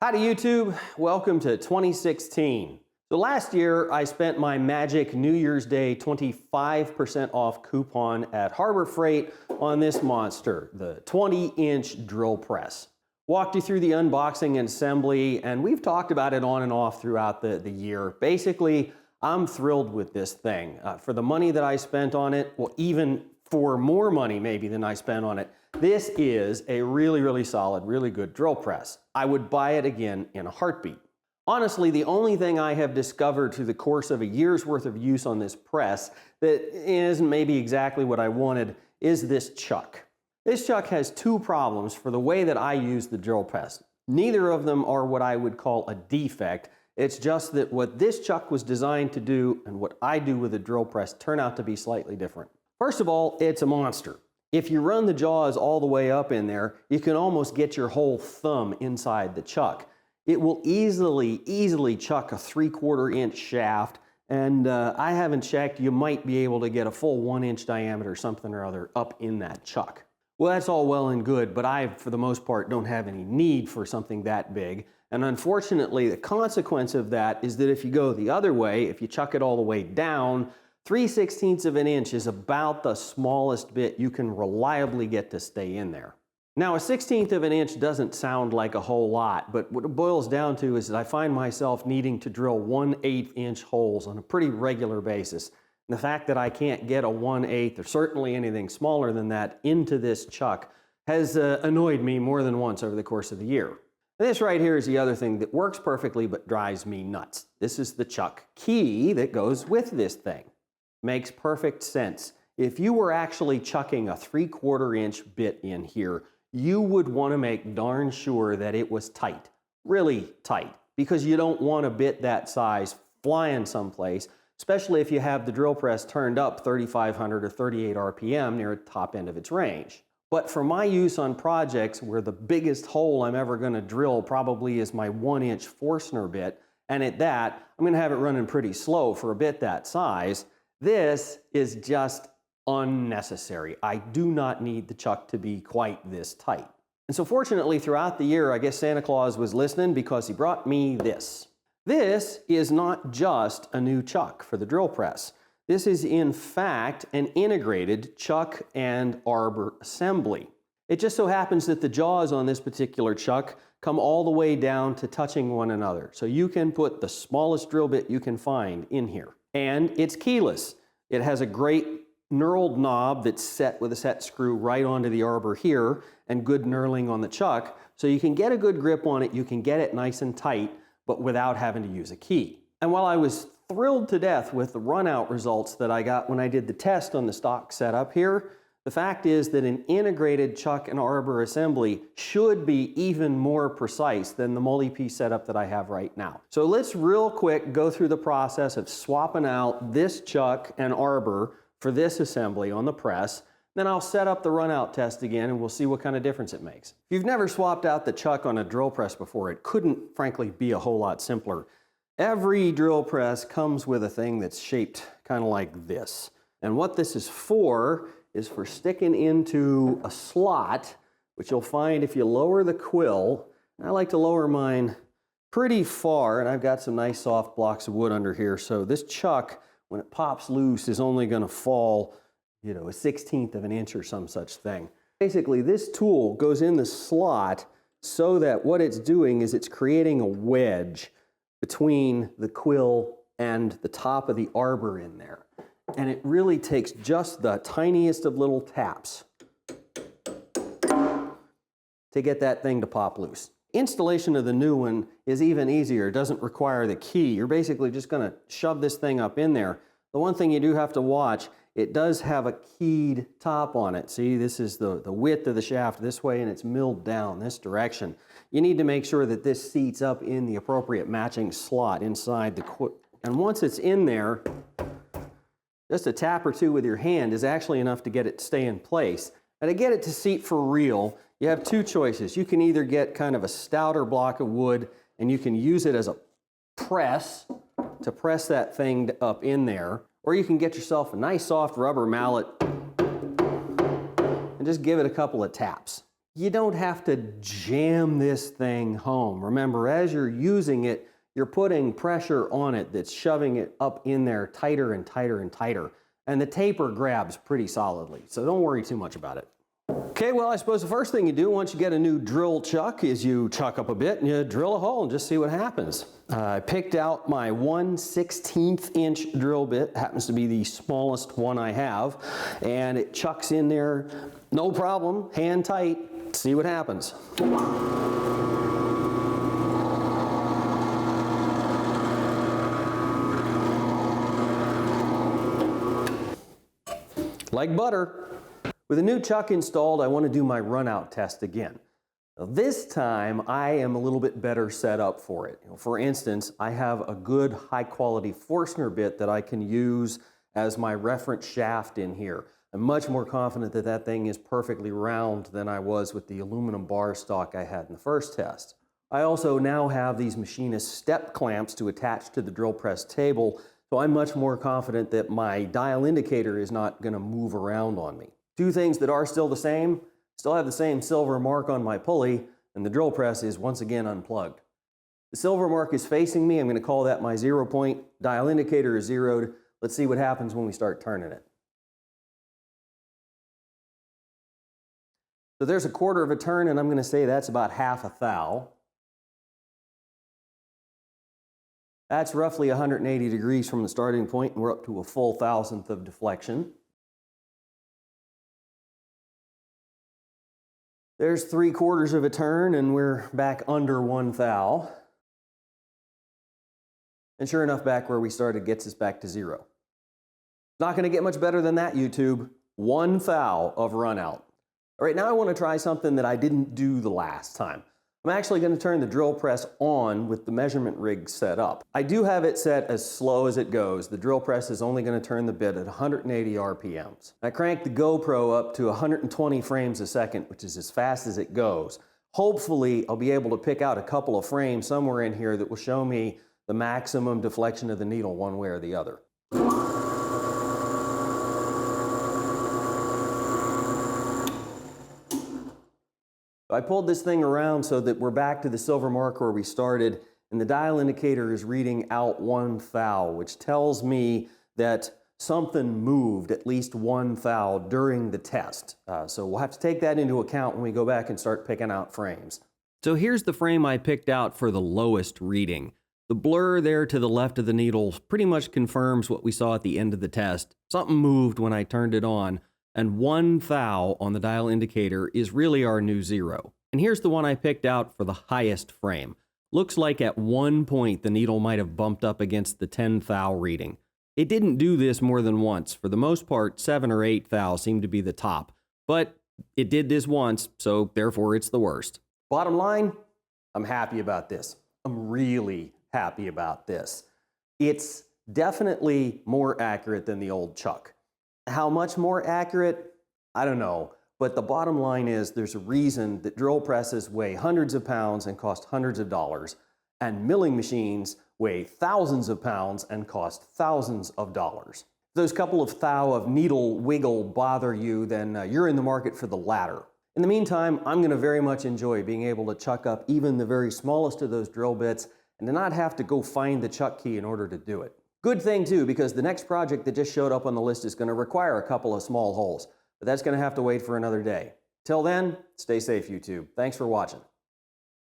Howdy YouTube, welcome to 2016. So last year I spent my magic New Year's Day 25% off coupon at Harbor Freight on this monster, the 20-inch drill press. Walked you through the unboxing and assembly, and we've talked about it on and off throughout the year. Basically, I'm thrilled with this thing. For the money that I spent on it, well, even for more money maybe than I spent on it, this is a really solid, really good drill press. I would buy it again in a heartbeat. Honestly, the only thing I have discovered through the course of a year's worth of use on this press that isn't maybe exactly what I wanted is this chuck. This chuck has two problems for the way that I use the drill press. Neither of them are what I would call a defect. It's just that what this chuck was designed to do and what I do with a drill press turn out to be slightly different. First of all, it's a monster. If you run the jaws all the way up in there, you can almost get your whole thumb inside the chuck. It will easily chuck a 3/4 inch shaft, and I haven't checked, you might be able to get a full 1 inch diameter something or other up in that chuck. Well, that's all well and good, but I, for the most part, don't have any need for something that big. And unfortunately, the consequence of that is that if you go the other way, if you chuck it all the way down, 3/16 of an inch is about the smallest bit you can reliably get to stay in there. Now, 1/16 of an inch doesn't sound like a whole lot, but what it boils down to is that I find myself needing to drill 1/8 inch holes on a pretty regular basis. And the fact that I can't get a 1/8 or certainly anything smaller than that into this chuck has annoyed me more than once over the course of the year. And this right here is the other thing that works perfectly but drives me nuts. This is the chuck key that goes with this thing. Makes perfect sense. If you were actually chucking a 3/4 inch bit in here, you would want to make darn sure that it was tight, really tight, because you don't want a bit that size flying someplace, especially if you have the drill press turned up 3,500 or 38 RPM near the top end of its range. But for my use on projects where the biggest hole I'm ever going to drill probably is my 1 inch Forstner bit, and at that, I'm going to have it running pretty slow for a bit that size, this is just unnecessary. I do not need the chuck to be quite this tight. And so fortunately throughout the year, I guess Santa Claus was listening because he brought me this. This is not just a new chuck for the drill press. This is in fact an integrated chuck and arbor assembly. It just so happens that the jaws on this particular chuck come all the way down to touching one another. So you can put the smallest drill bit you can find in here. And it's keyless. It has a great knurled knob that's set with a set screw right onto the arbor here and good knurling on the chuck. So you can get a good grip on it, you can get it nice and tight, but without having to use a key. And while I was thrilled to death with the runout results that I got when I did the test on the stock setup here, the fact is that an integrated chuck and arbor assembly should be even more precise than the multi-piece setup that I have right now. So let's real quick go through the process of swapping out this chuck and arbor for this assembly on the press. Then I'll set up the runout test again and we'll see what kind of difference it makes. If you've never swapped out the chuck on a drill press before, it couldn't frankly be a whole lot simpler. Every drill press comes with a thing that's shaped kind of like this. And what this is for sticking into a slot, which you'll find if you lower the quill. I like to lower mine pretty far, and I've got some nice soft blocks of wood under here, so this chuck, when it pops loose, is only going to fall, 1/16 of an inch or some such thing. Basically, this tool goes in the slot so that what it's doing is it's creating a wedge between the quill and the top of the arbor in there. And it really takes just the tiniest of little taps to get that thing to pop loose. Installation of the new one is even easier. It doesn't require the key. You're basically just going to shove this thing up in there. The one thing you do have to watch, it does have a keyed top on it. See, this is the width of the shaft this way, and it's milled down this direction. You need to make sure that this seats up in the appropriate matching slot inside the quill. And once it's in there, just a tap or two with your hand is actually enough to get it to stay in place. And to get it to seat for real, you have two choices. You can either get kind of a stouter block of wood and you can use it as a press to press that thing up in there, or you can get yourself a nice soft rubber mallet and just give it a couple of taps. You don't have to jam this thing home. Remember, as you're using it, you're putting pressure on it that's shoving it up in there tighter and tighter and tighter. And the taper grabs pretty solidly, so don't worry too much about it. Okay, well, I suppose the first thing you do once you get a new drill chuck is you chuck up a bit and you drill a hole and just see what happens. I picked out my 1/16 inch drill bit, happens to be the smallest one I have, and it chucks in there, no problem, hand tight, see what happens. Like butter. With a new chuck installed, I want to do my runout test again. Now, this time, I am a little bit better set up for it. For instance, I have a good high-quality Forstner bit that I can use as my reference shaft in here. I'm much more confident that that thing is perfectly round than I was with the aluminum bar stock I had in the first test. I also now have these machinist step clamps to attach to the drill press table, so I'm much more confident that my dial indicator is not going to move around on me. Two things that are still the same, still have the same silver mark on my pulley, and the drill press is once again unplugged. The silver mark is facing me. I'm going to call that my 0 point. Dial indicator is zeroed. Let's see what happens when we start turning it. So there's a quarter of a turn, and I'm going to say that's about half a thou. That's roughly 180 degrees from the starting point, and we're up to a full thousandth of deflection. There's 3/4 of a turn, and we're back under 1 thou. And sure enough, back where we started gets us back to 0. Not going to get much better than that, YouTube. 1 thou of runout. All right, now I want to try something that I didn't do the last time. I'm actually going to turn the drill press on with the measurement rig set up. I do have it set as slow as it goes. The drill press is only going to turn the bit at 180 RPMs. I cranked the GoPro up to 120 frames a second, which is as fast as it goes. Hopefully, I'll be able to pick out a couple of frames somewhere in here that will show me the maximum deflection of the needle one way or the other. I pulled this thing around so that we're back to the silver mark where we started, and the dial indicator is reading out 1 thou, which tells me that something moved at least 1 thou during the test. So we'll have to take that into account when we go back and start picking out frames. So here's the frame I picked out for the lowest reading. The blur there to the left of the needle pretty much confirms what we saw at the end of the test. Something moved when I turned it on. And 1 thou on the dial indicator is really our new 0. And here's the one I picked out for the highest frame. Looks like at one point the needle might have bumped up against the 10 thou reading. It didn't do this more than once. For the most part, 7 or 8 thou seemed to be the top. But it did this once, so therefore it's the worst. Bottom line, I'm happy about this. I'm really happy about this. It's definitely more accurate than the old chuck. How much more accurate? I don't know. But the bottom line is there's a reason that drill presses weigh hundreds of pounds and cost hundreds of dollars, and milling machines weigh thousands of pounds and cost thousands of dollars. If those couple of thou of needle wiggle bother you, then you're in the market for the latter. In the meantime, I'm going to very much enjoy being able to chuck up even the very smallest of those drill bits and to not have to go find the chuck key in order to do it. Good thing too, because the next project that just showed up on the list is going to require a couple of small holes, but that's going to have to wait for another day. Till then, stay safe, YouTube. Thanks for watching.